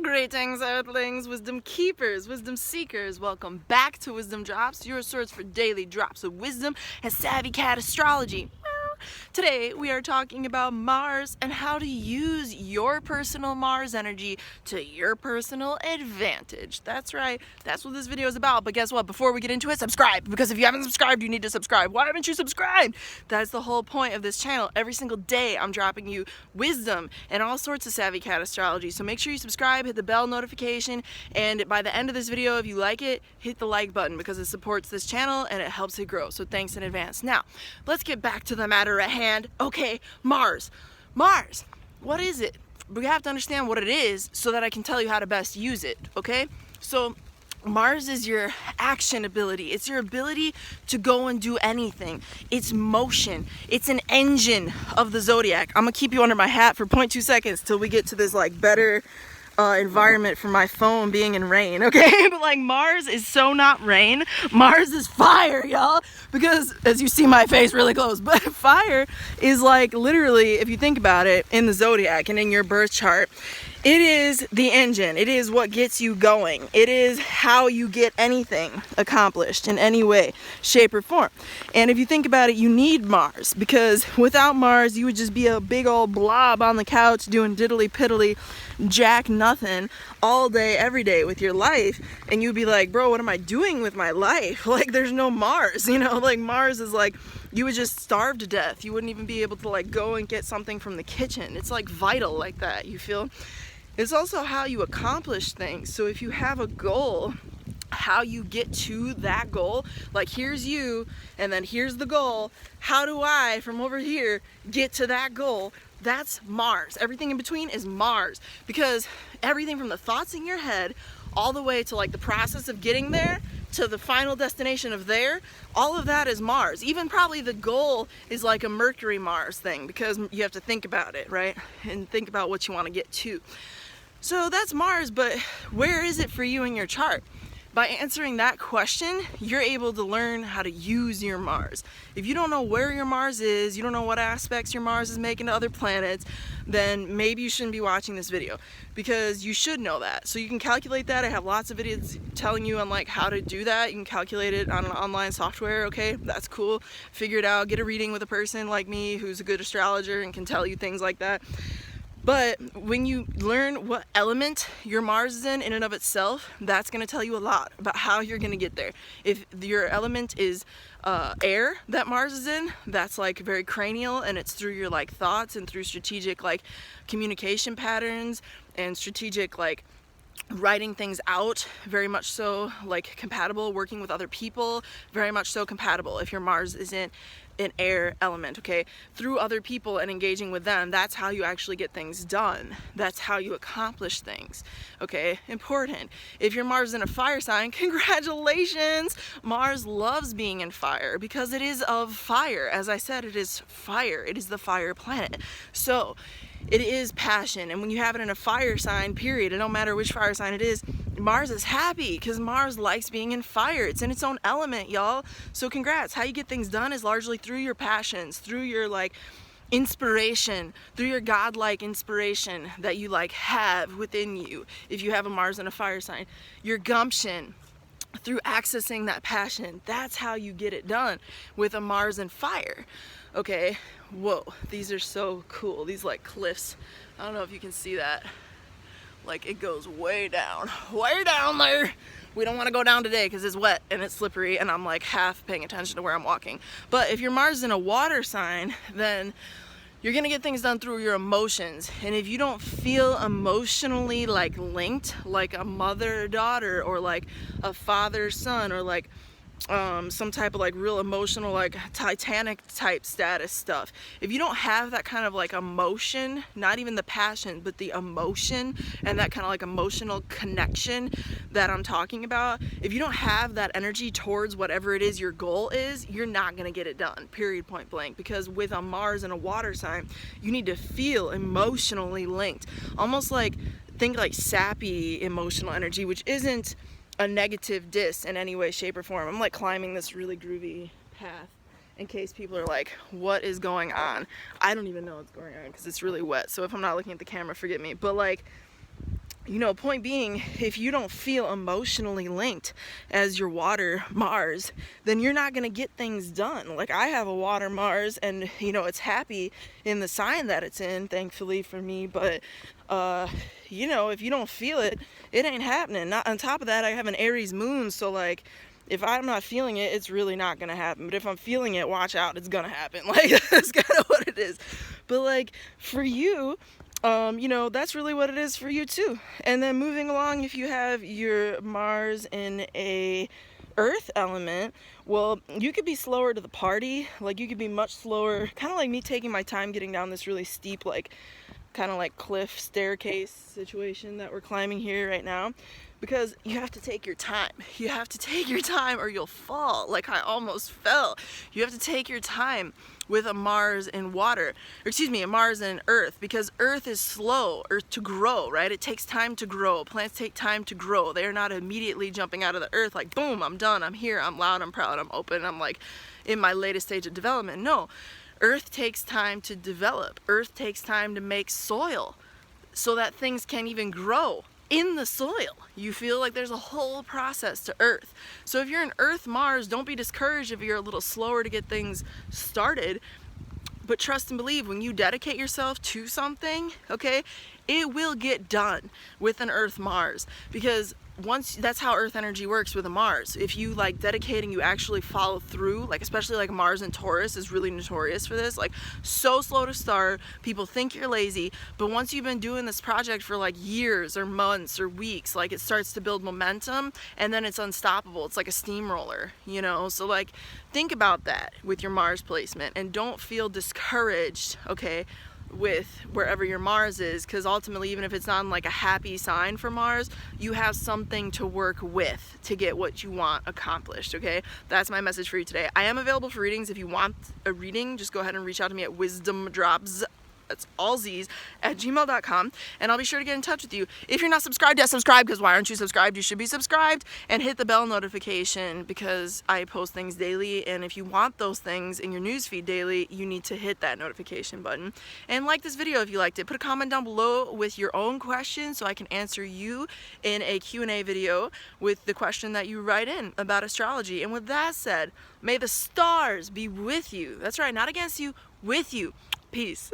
Greetings, Earthlings, wisdom keepers, wisdom seekers. Welcome back to WizdomDropz, your source for daily drops of wisdom and savvy cat astrology. Today we are talking about Mars and how to use your personal Mars energy to your personal advantage. That's right, that's what this video is about. But guess what? Before we get into it, subscribe, because if you haven't subscribed, you need to subscribe. Why haven't you subscribed? That's the whole point of this channel. Every single day I'm dropping you wisdom and all sorts of savvy cat astrology. So make sure you subscribe, hit the bell notification, and by the end of this video, if you like it, hit the like button because it supports this channel and it helps it grow. So thanks in advance. Now, let's get back to the matter at hand. Okay, Mars, what is it? We have to understand what it is so that I can tell you how to best use it, okay? So Mars is your action ability. It's your ability to go and do anything. It's motion. It's an engine of the zodiac. I'm gonna keep you under my hat for 0.2 seconds till we get to this like better environment for my phone being in rain, okay? But like Mars is so not rain. Mars is fire, y'all, because as you see my face really close, but fire is like literally, if you think about it, in the zodiac and in your birth chart, it is the engine. It is what gets you going. It is how you get anything accomplished in any way, shape, or form. And if you think about it, you need Mars, because without Mars, you would just be a big old blob on the couch doing diddly piddly jack nothing all day, every day with your life. And you'd be like, bro, what am I doing with my life? Like, there's no Mars, you know? Like, Mars is like, you would just starve to death. You wouldn't even be able to like go and get something from the kitchen. It's like vital like that, you feel? It's also how you accomplish things. So if you have a goal, how you get to that goal, like here's you and then here's the goal, how do I from over here get to that goal? That's Mars. Everything in between is Mars, because everything from the thoughts in your head all the way to like the process of getting there to the final destination of there, all of that is Mars. Even probably the goal is like a Mercury Mars thing, because you have to think about it, right? And think about what you want to get to. So that's Mars, but where is it for you in your chart? By answering that question, you're able to learn how to use your Mars. If you don't know where your Mars is, you don't know what aspects your Mars is making to other planets, then maybe you shouldn't be watching this video, because you should know that. So you can calculate that. I have lots of videos telling you on like how to do that. You can calculate it on an online software, okay? That's cool. Figure it out, get a reading with a person like me who's a good astrologer and can tell you things like that. But when you learn what element your Mars is in and of itself, that's going to tell you a lot about how you're going to get there. If your element is air that Mars is in, that's like very cranial, and it's through your like thoughts and through strategic like communication patterns and strategic like writing things out, very much so like compatible, working with other people, very much so compatible if your Mars is in an air element, okay? Through other people and engaging with them, that's how you actually get things done. That's how you accomplish things, okay? Important. If your Mars is in a fire sign, congratulations! Mars loves being in fire because it is of fire. As I said, it is fire. It is the fire planet. So it is passion, and when you have it in a fire sign, period, it don't matter which fire sign it is, Mars is happy because Mars likes being in fire. It's in its own element, y'all. So congrats. How you get things done is largely through your passions, through your like inspiration, through your godlike inspiration that you like have within you. If you have a Mars in a fire sign, your gumption, through accessing that passion, that's how you get it done with a Mars and fire. Okay, whoa, these are so cool. These like cliffs, I don't know if you can see that. Like it goes way down there. We don't want to go down today because it's wet and it's slippery and I'm like half paying attention to where I'm walking. But if your Mars is in a water sign, then you're gonna get things done through your emotions. And if you don't feel emotionally like linked, like a mother-daughter or like a father-son or like some type of like real emotional like Titanic type status stuff, if you don't have that kind of like emotion, not even the passion but the emotion and that kind of like emotional connection that I'm talking about, if you don't have that energy towards whatever it is your goal is, you're not gonna get it done, period, point blank. Because with a Mars and a water sign, you need to feel emotionally linked, almost like, think like sappy emotional energy, which isn't a negative diss in any way, shape, or form. I'm like climbing this really groovy path in case people are like, what is going on? I don't even know what's going on because it's really wet. So if I'm not looking at the camera, forgive me. But like, you know, point being, if you don't feel emotionally linked as your water Mars, then you're not going to get things done. Like, I have a water Mars, and, you know, it's happy in the sign that it's in, thankfully for me, but, you know, if you don't feel it, it ain't happening. Not, on top of that, I have an Aries moon, so, like, if I'm not feeling it, it's really not going to happen. But if I'm feeling it, watch out, it's going to happen. Like, that's kind of what it is. But, like, for you, you know, that's really what it is for you too. And then moving along, if you have your Mars in a Earth element, well, you could be slower to the party. Like, you could be much slower, kind of like me taking my time getting down this really steep, like, kind of like cliff staircase situation that we're climbing here right now. Because you have to take your time. You have to take your time or you'll fall. Like, I almost fell. You have to take your time with a Mars in water, or excuse me, a Mars in Earth, because Earth is slow to grow, right? It takes time to grow. Plants take time to grow. They are not immediately jumping out of the earth like, boom, I'm done, I'm here, I'm loud, I'm proud, I'm open, I'm like in my latest stage of development. No, Earth takes time to develop. Earth takes time to make soil so that things can even grow in the soil. You feel like there's a whole process to Earth. So if you're an Earth Mars, don't be discouraged if you're a little slower to get things started, but trust and believe, when you dedicate yourself to something, okay, it will get done with an Earth Mars, because that's how Earth energy works with a Mars. If you like dedicate and you actually follow through, like especially like Mars and Taurus is really notorious for this, like so slow to start, people think you're lazy, but once you've been doing this project for like years or months or weeks, like it starts to build momentum and then it's unstoppable. It's like a steamroller, you know? So like think about that with your Mars placement and don't feel discouraged, okay, with wherever your Mars is, because ultimately, even if it's not like a happy sign for Mars, you have something to work with to get what you want accomplished. Okay, that's my message for you today. I am available for readings. If you want a reading, just go ahead and reach out to me at WizdomDropz, that's all Z's, at gmail.com, and I'll be sure to get in touch with you. If you're not subscribed yet, subscribe, because why aren't you subscribed? You should be subscribed, and hit the bell notification, because I post things daily, and if you want those things in your newsfeed daily, you need to hit that notification button. And like this video if you liked it. Put a comment down below with your own question so I can answer you in a Q&A video with the question that you write in about astrology. And with that said, may the stars be with you. That's right, not against you, with you. Peace.